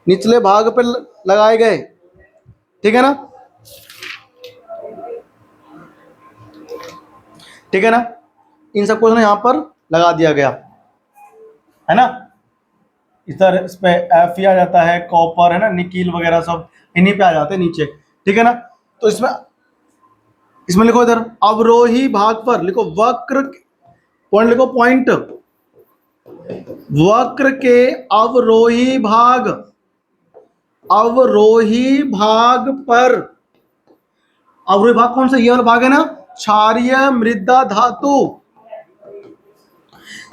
निचले भाग पर लगाए गए, ठीक है ना, ठीक है ना, इन सबको उसने यहां पर लगा दिया गया है ना। इधर इस पे एफ आ जाता है, कॉपर है ना, निकील वगैरह सब इन्हीं पे आ जाते हैं नीचे, ठीक है ना। तो इसमें इसमें लिखो, इधर अवरोही भाग पर लिखो वक्र, पॉइंट लिखो, पॉइंट, वक्र के अवरोही भाग, अवरोही भाग पर। अवरोही भाग कौन सा? ये वाला भाग है ना, क्षारीय मृदा धातु,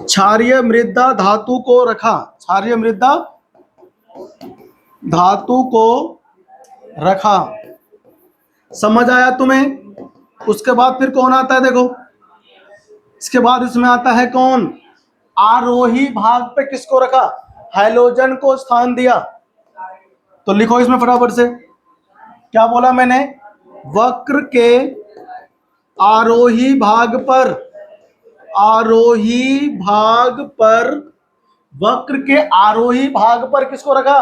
क्षारीय मृदा धातु को रखा, क्षारीय मृदा धातु को रखा। समझ आया तुम्हें? उसके बाद फिर कौन आता है? देखो इसके बाद इसमें आता है कौन? आरोही भाग पे किसको रखा? हाइड्रोजन को स्थान दिया। तो लिखो इसमें फटाफट से, क्या बोला मैंने? वक्र के आरोही भाग पर, आरोही भाग पर, वक्र के आरोही भाग पर किसको रखा?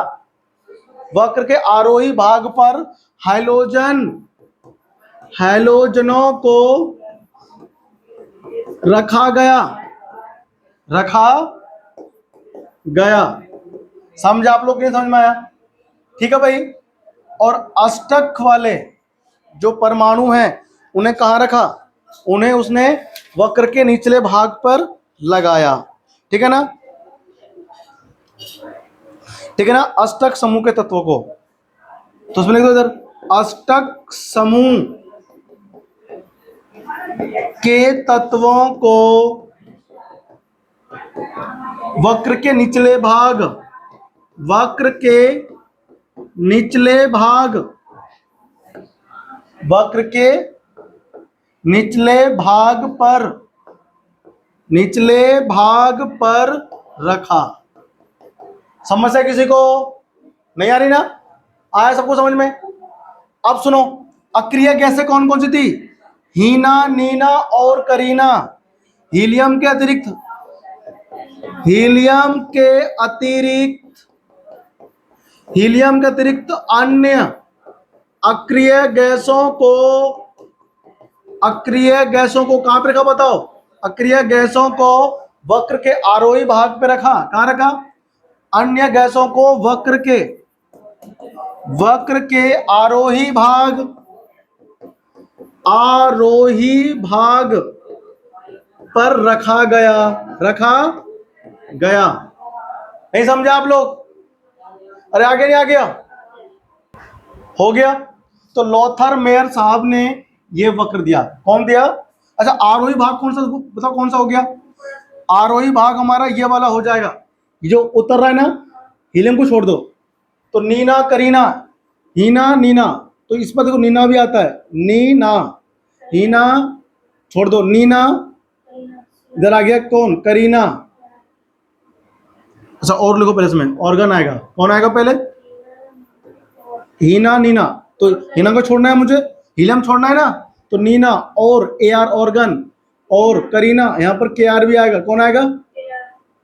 वक्र के आरोही भाग पर हाइड्रोजन, हैलोजनों को रखा गया, रखा गया। समझ आप लोग? नहीं समझ में आया? ठीक है भाई। और अष्टक वाले जो परमाणु हैं उन्हें कहां रखा? उन्हें उसने वक्र के निचले भाग पर लगाया, ठीक है ना, ठीक है ना, अष्टक समूह के तत्वों को। तो उसमें लिख दो इधर, अष्टक समूह के तत्वों को वक्र के निचले भाग, वक्र के निचले भाग, वक्र के निचले भाग पर, निचले भाग पर रखा। समस्या किसी को नहीं आ रही ना? आया सबको समझ में? अब सुनो, अक्रिय गैसें कौन कौन सी थी? हीना, नीना और करीना। हीलियम के अतिरिक्त, हीलियम के अतिरिक्त, हीलियम के अतिरिक्त अन्य अक्रिय गैसों को, अक्रिय गैसों को कहां पे रखा बताओ? अक्रिय गैसों को वक्र के आरोही भाग पे रखा। कहां रखा? अन्य गैसों को वक्र के आरोही भाग, आरोही भाग पर रखा गया, रखा गया। नहीं समझे आप लोग? अरे आगे नहीं आ गया? हो गया। तो लोथर मेयर साहब ने ये वक्र दिया। कौन दिया? अच्छा, आरोही भाग कौन सा बताओ, कौन सा हो गया? आरोही भाग हमारा ये वाला हो जाएगा, ये जो उतर रहा है ना, हीलियम को छोड़ दो तो नीना करीना, हीना नीना, तो इस पर देखो नीना भी आता है, नीना, हीना छोड़ दो, नीना, इधर आ गया कौन? करीना। अच्छा और लिखो पहले, इसमें ऑर्गन आएगा, कौन आएगा पहले? हीना नीना, तो हीना को छोड़ना है मुझे, हीलियम छोड़ना है ना, तो नीना और ए आर ऑर्गन, और करीना, यहां पर के आर भी आएगा, कौन आएगा?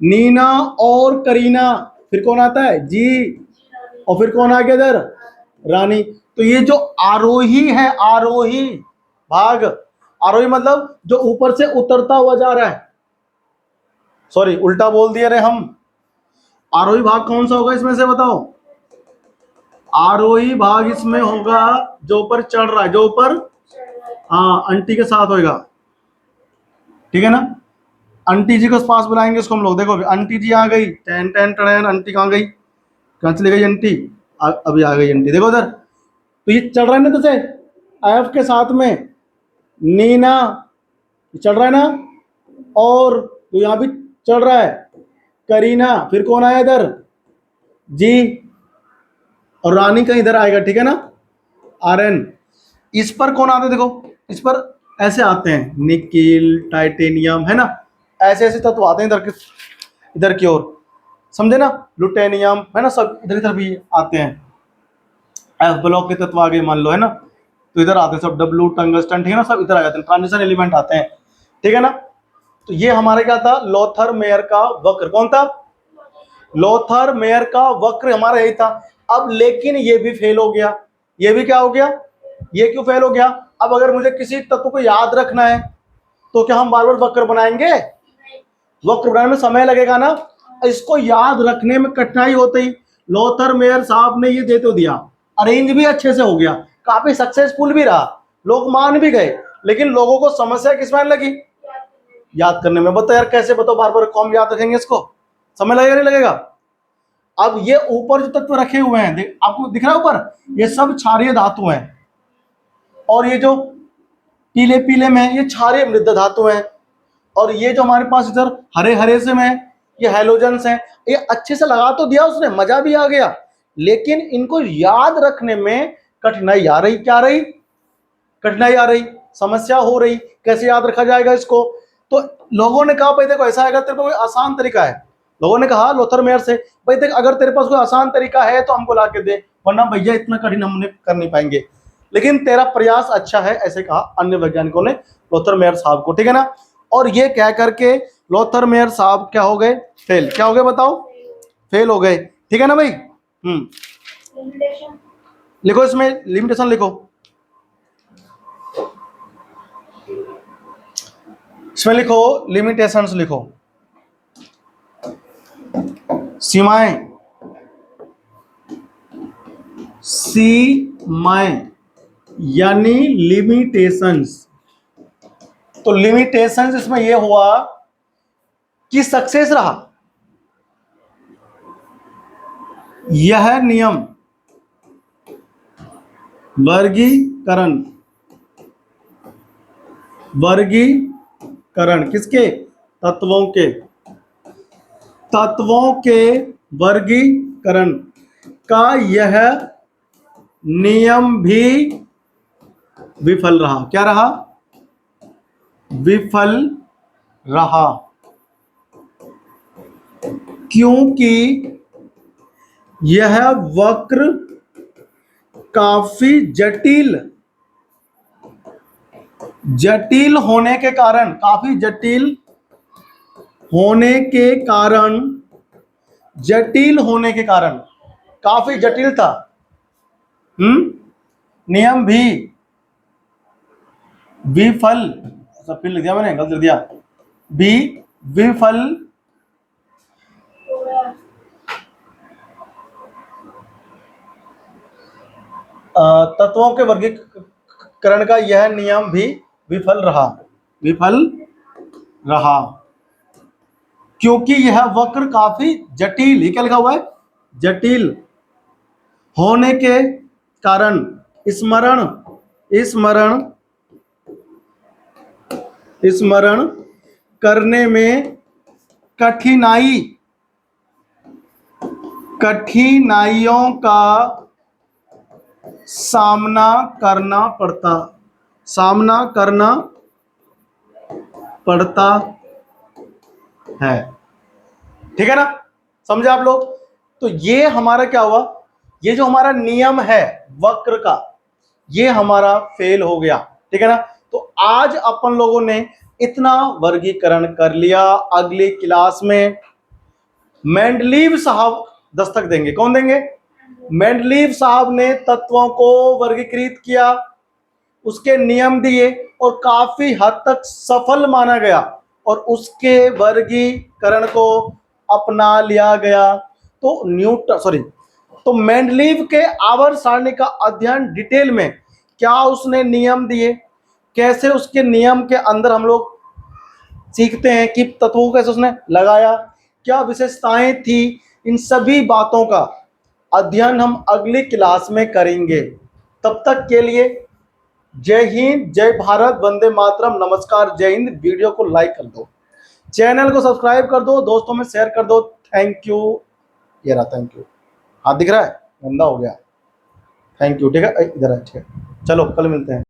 नीना और करीना, फिर कौन आता है? जी, और फिर कौन आ गया इधर? रानी। तो ये जो आरोही है, आरोही भाग, आरोही मतलब जो ऊपर से उतरता हुआ जा रहा है, सॉरी उल्टा बोल दिए रे हम। आरोही भाग कौन सा होगा इसमें से बताओ? आरोही भाग इसमें होगा जो ऊपर चढ़ रहा है, जो ऊपर, हाँ आंटी के साथ होगा, ठीक है ना? आंटी जी को पास बुलाएंगे इसको हम लोग। देखो अभी आंटी जी आ गई, टेन टेन टेन, आंटी कहाँ गई? कहाँ चली गई आंटी? अभी आ गई आंटी, देखो उधर। तो ये चढ़ रहा है ना, जैसे एफ के साथ में नीना चढ़ रहा है ना, और तो यहाँ भी चढ़ रहा है करीना, फिर कौन आया इधर? जी, और रानी का इधर आएगा, ठीक है ना? R N. इस पर कौन आते हैं देखो, इस पर ऐसे आते हैं, निकिल, टाइटेनियम, है ना, ऐसे ऐसे तत्व आते हैं इधर की ओर, समझे ना? लुटेनियम, है ना, सब इधर इधर भी आते हैं। एफ ब्लॉक के तत्व आगे मान लो, है ना, तो इधर आते हैं सब, डब्ल्यू, टंगस्टन, ठीक है ना, सब इधर आ जाते हैं, ट्रांजिशन एलिमेंट आते हैं, ठीक है ना? तो ये हमारे क्या था? लोथर मेयर का वक्र। कौन था? लोथर मेयर का वक्र हमारा यही था। अब लेकिन ये भी फेल हो गया। ये भी क्या हो गया? ये क्यों फेल हो गया? अब अगर मुझे किसी तत्व को याद रखना है तो क्या हम बार बार वक्र बनाएंगे? वक्र बनाने में समय लगेगा ना, इसको याद रखने में कठिनाई होती। लोथर मेयर साहब ने ये दे तो दिया, अरेंज भी अच्छे से हो गया, काफी सक्सेसफुल भी रहा, लोग मान भी गए, लेकिन लोगों को समस्या किसमें लगी? याद करने में। बताओ यार कैसे, बताओ, बार बार कौन याद रखेंगे इसको? समय लगेगा नहीं लगेगा? अब ये ऊपर जो तत्व रखे हुए हैं, आपको दिख रहा है ऊपर, ये सब क्षारीय धातु हैं, और ये जो पीले पीले में ये क्षारीय मृद धातु हैं, और ये जो हमारे पास इधर हरे हरे से में ये हैलोजेंस हैं। ये अच्छे से लगा तो दिया उसने, मजा भी आ गया, लेकिन इनको याद रखने में कठिनाई आ रही। क्या रही? कठिनाई आ रही, समस्या हो रही, कैसे याद रखा जाएगा इसको? तो लोगों ने कहा भाई देखो ऐसा है, अगर तेरे को कोई आसान तरीका है, लोगों ने कहा लोथर मेयर से, भाई देख अगर तेरे पास कोई आसान तरीका है तो हमको ला के दे, वरना भैया इतना कठिन हम कर नहीं पाएंगे, लेकिन तेरा प्रयास अच्छा है, ऐसे कहा अन्य वैज्ञानिकों ने लोथर मेयर साहब को, ठीक है ना? और ये कह करके लोथर मेयर साहब क्या हो गए? फेल। क्या हो गए बताओ? फेल हो गए, ठीक है ना भाई? लिखो इसमें लिमिटेशन लिखो, इसमें लिखो लिमिटेशंस लिखो, सीमाएं, सीमाएं यानी लिमिटेशंस। तो लिमिटेशंस इसमें यह हुआ कि सक्सेस रहा यह नियम वर्गीकरण, वर्गीकरण किसके? तत्वों के, तत्वों के वर्गीकरण का यह नियम भी विफल रहा। क्या रहा? विफल रहा, क्योंकि यह वक्र काफी जटिल, जटिल होने के कारण, काफी जटिल होने के कारण, जटिल होने के कारण, काफी जटिल था, नियम भी विफल, सब फिर लिख दिया मैंने, गलत लिख दिया, भी विफल तत्वों के वर्गीकरण का यह नियम भी विफल रहा, विफल रहा, क्योंकि यह वक्र काफी जटिल, ये क्या लिखा हुआ है, जटिल होने के कारण स्मरण स्मरण करने में कठिनाइयों का सामना करना पड़ता है। ठीक है ना, समझे आप लोग। तो ये हमारा क्या हुआ, ये जो हमारा नियम है वक्र का, ये हमारा फेल हो गया। ठीक है ना, तो आज अपन लोगों ने इतना वर्गीकरण कर लिया। अगली क्लास में मेंडलीव साहब दस्तक देंगे। कौन देंगे, मेंडलीव साहब ने तत्वों को वर्गीकृत किया, उसके नियम दिए और काफी हद तक सफल माना गया और उसके वर्गीकरण को अपना लिया गया। तो मेंडलीव के आवर्त सारणी का अध्ययन डिटेल में, क्या उसने नियम दिए, कैसे उसके नियम के अंदर हम लोग सीखते हैं कि तत्वों को कैसे उसने लगाया, क्या विशेषताएं थी, इन सभी बातों का अध्ययन हम अगली क्लास में करेंगे। तब तक के लिए जय हिंद, जय भारत, वंदे मातरम, नमस्कार, जय हिंद। वीडियो को लाइक कर दो, चैनल को सब्सक्राइब कर दो, दोस्तों में शेयर कर दो। Thank you. ये रहा थैंक यू, हाथ दिख रहा है, गंदा हो गया, थैंक यू। ठीक है, इधर है, ठीक है, चलो कल मिलते हैं।